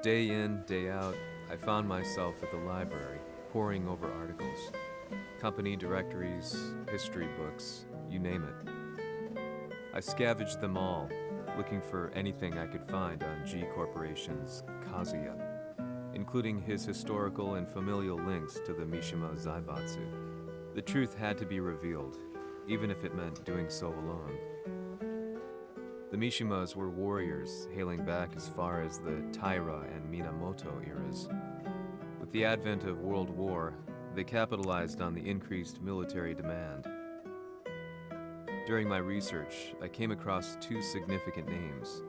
Day in, day out, I found myself at the library, poring over articles. Company directories, history books, you name it. I scavenged them all, looking for anything I could find on G Corporation's Kazuya, including his historical and familial links to the Mishima Zaibatsu. The truth had to be revealed, even if it meant doing so alone. The Mishimas were warriors hailing back as far as the Taira and Minamoto eras. With the advent of World War, they capitalized on the increased military demand. During my research, I came across two significant names.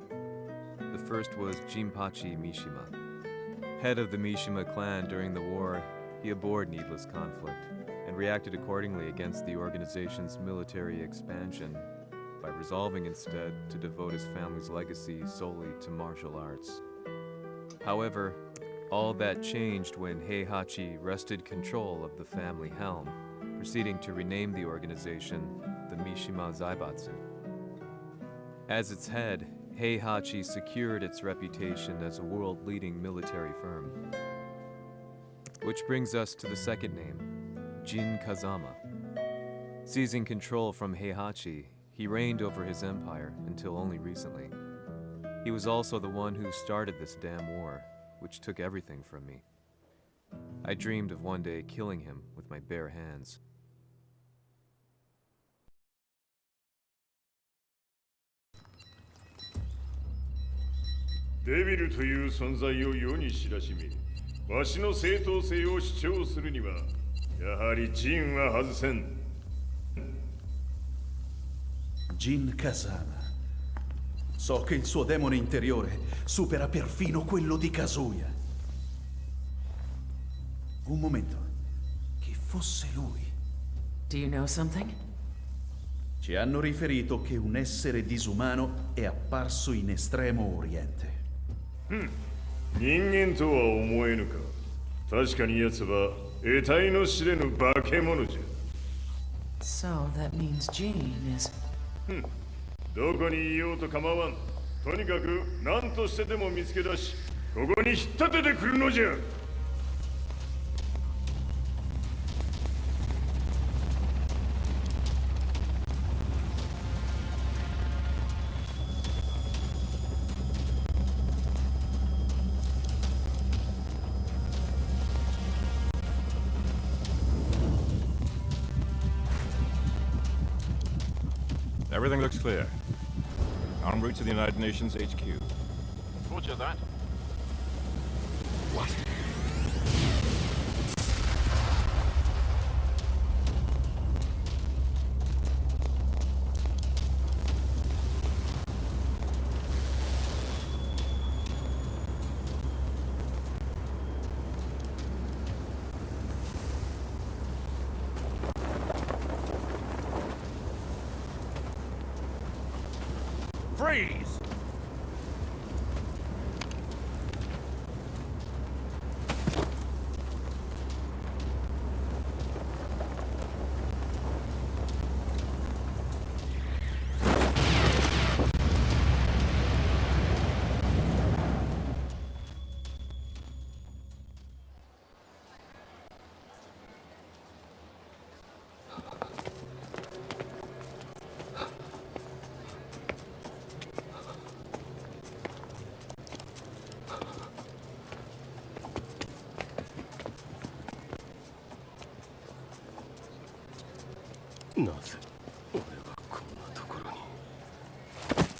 The first was Jinpachi Mishima. Head of the Mishima clan during the war, he abhorred needless conflict and reacted accordingly against the organization's military expansion by resolving instead to devote his family's legacy solely to martial arts. However, all that changed when Heihachi wrested control of the family helm, proceeding to rename the organization the Mishima Zaibatsu. As its head, Heihachi secured its reputation as a world-leading military firm. Which brings us to the second name, Jin Kazama. Seizing control from Heihachi, he reigned over his empire until only recently. He was also the one who started this damn war, which took everything from me. I dreamed of one day killing him with my bare hands. デビルという存在を世に知らしみ、わしの正当性を主張するには、やはりジンは外せん。Jin Kazama. So che il suo demone interiore supera perfino quello di Kazuya. Un momento. Chi fosse lui? Do you know something? Ci hanno riferito che un essere disumano è apparso in Estremo Oriente. 人間とは思えぬか。確かに奴は得体の知れぬ化け物じゃ。So that means Jean is... どこにいようと構わん。とにかく何としてでも見つけ出し、ここに引っ立ててくるのじゃ。Everything looks clear. En route to the United Nations HQ. Roger that. What? Freeze!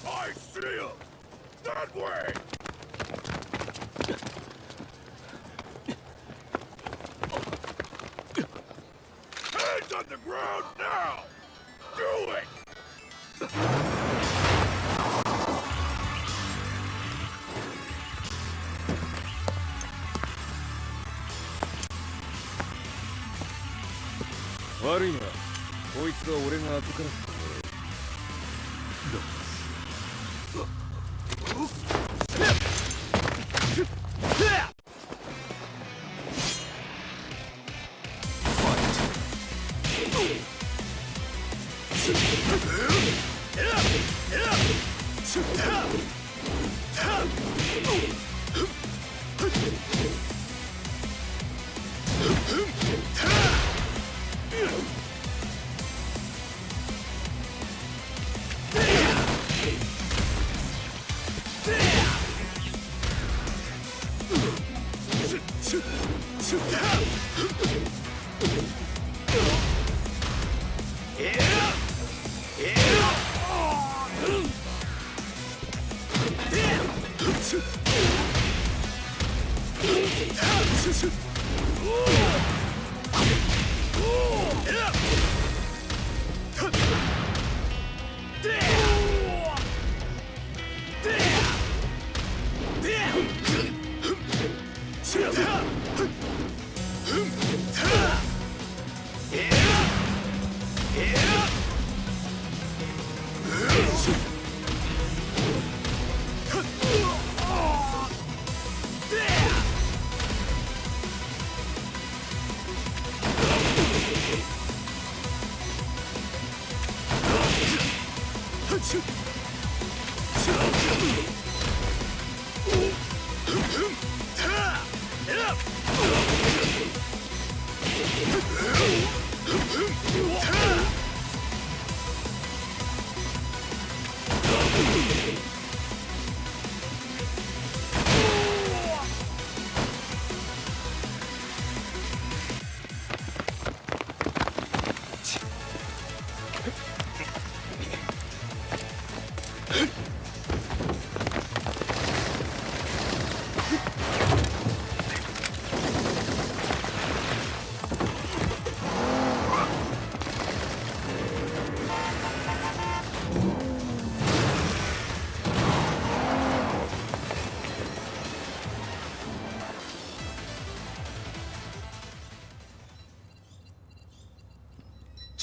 I see him! That way! Hands on the ground now! Do it!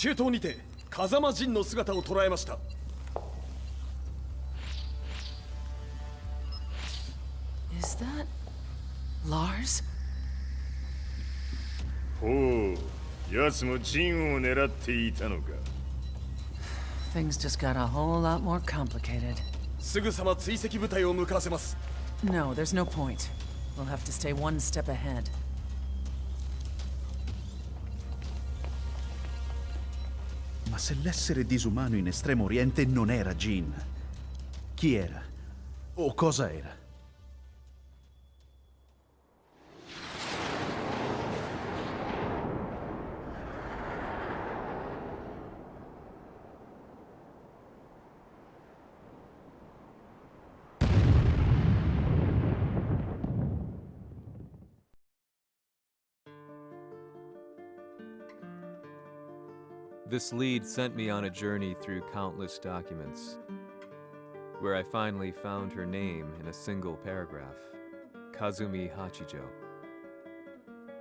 中東にて風間陣の姿を捉えました。Is that Lars? ほう、奴もジンを狙っていたのか。Things just got a whole lot more complicated. すぐさま追跡部隊を向かわせます。No, there's no point. We'll have to stay one step ahead. Ma se l'essere disumano in Estremo Oriente non era Jin, chi era? O cosa era? This lead sent me on a journey through countless documents, where I finally found her name in a single paragraph, Kazumi Hachijo.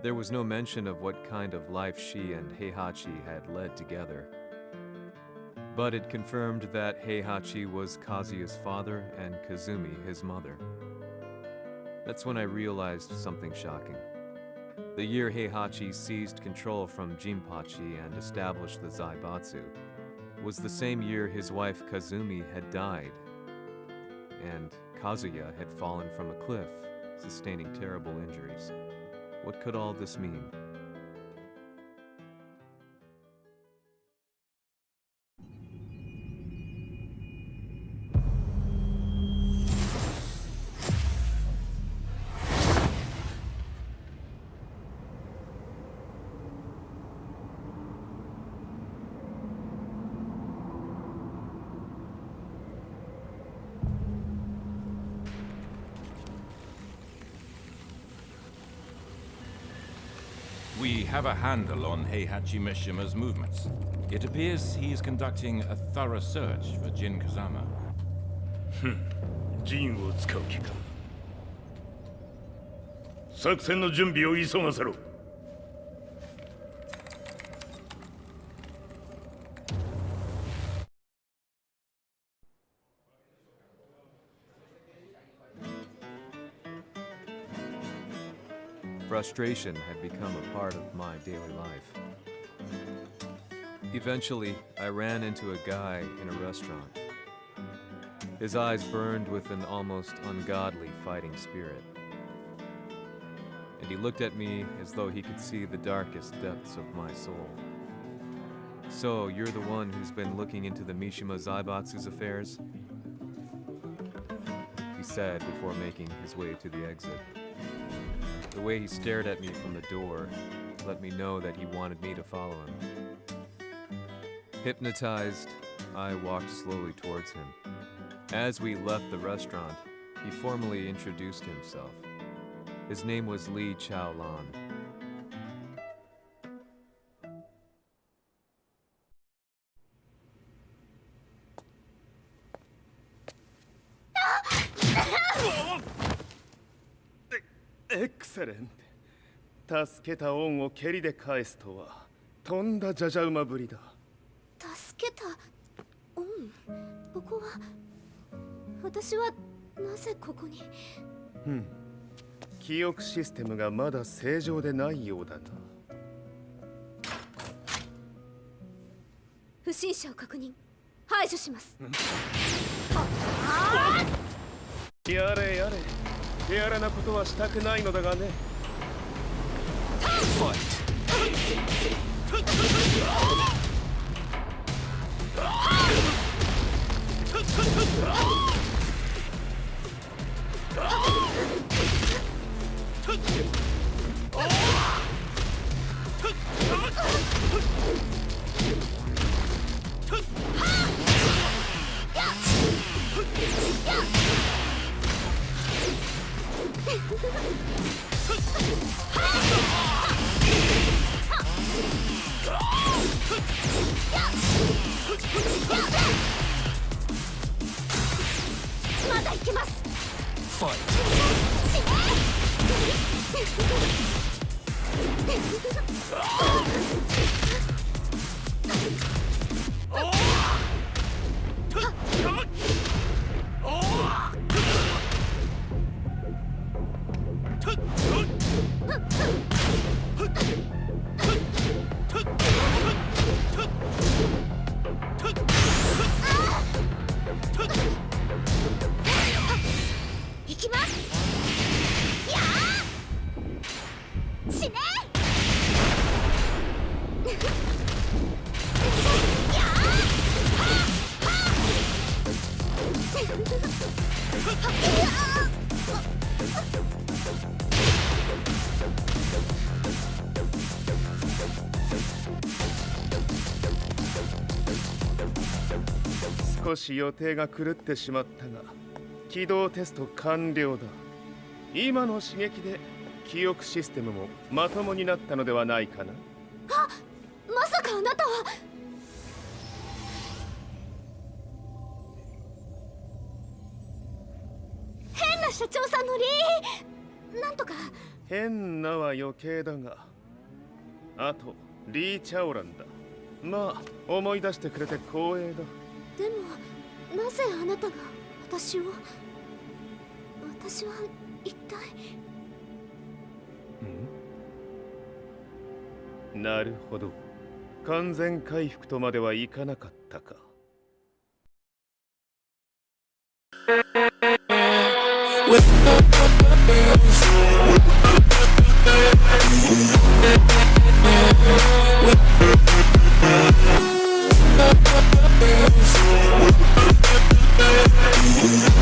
There was no mention of what kind of life she and Heihachi had led together, but it confirmed that Heihachi was Kazuya's father and Kazumi his mother. That's when I realized something shocking. The year Heihachi seized control from Jinpachi and established the Zaibatsu was the same year his wife Kazumi had died, and Kazuya had fallen from a cliff, sustaining terrible injuries. What could all this mean? We have a handle on Heihachi Mishima's movements. It appears he is conducting a thorough search for Jin Kazama. ジンを使う気か。作戦の準備を急がせろ。Frustration had become a part of my daily life. Eventually, I ran into a guy in a restaurant. His eyes burned with an almost ungodly fighting spirit. And he looked at me as though he could see the darkest depths of my soul. So, you're the one who's been looking into the Mishima Zaibatsu's affairs? He said before making his way to the exit. The way he stared at me from the door let me know that he wanted me to follow him. Hypnotized, I walked slowly towards him. As we left the restaurant, he formally introduced himself. His name was Li Chaolan. Excellent. 助けた恩を蹴りで返すとはとんだじゃじゃ馬ぶりだ。助けた恩、ここは私はなぜここに。記憶システムがまだ正常でないようだな。不審者を確認、排除します。やれやれ、手荒なことはしたくないのだがね。まだ行けます。行きます。やあ、死ね。少し予定が狂ってしまったが、起動テスト完了だ。今の刺激で記憶システムもまともになったのではないかな。あ、まさかあなたは。変な社長さんのなんとか。変なは余計だが、あとリー・チャオランだ。まあ思い出してくれて光栄だ。でもなぜあなたが私は一体。なるほど、完全回復とまではいかなかったか。We'll be right back.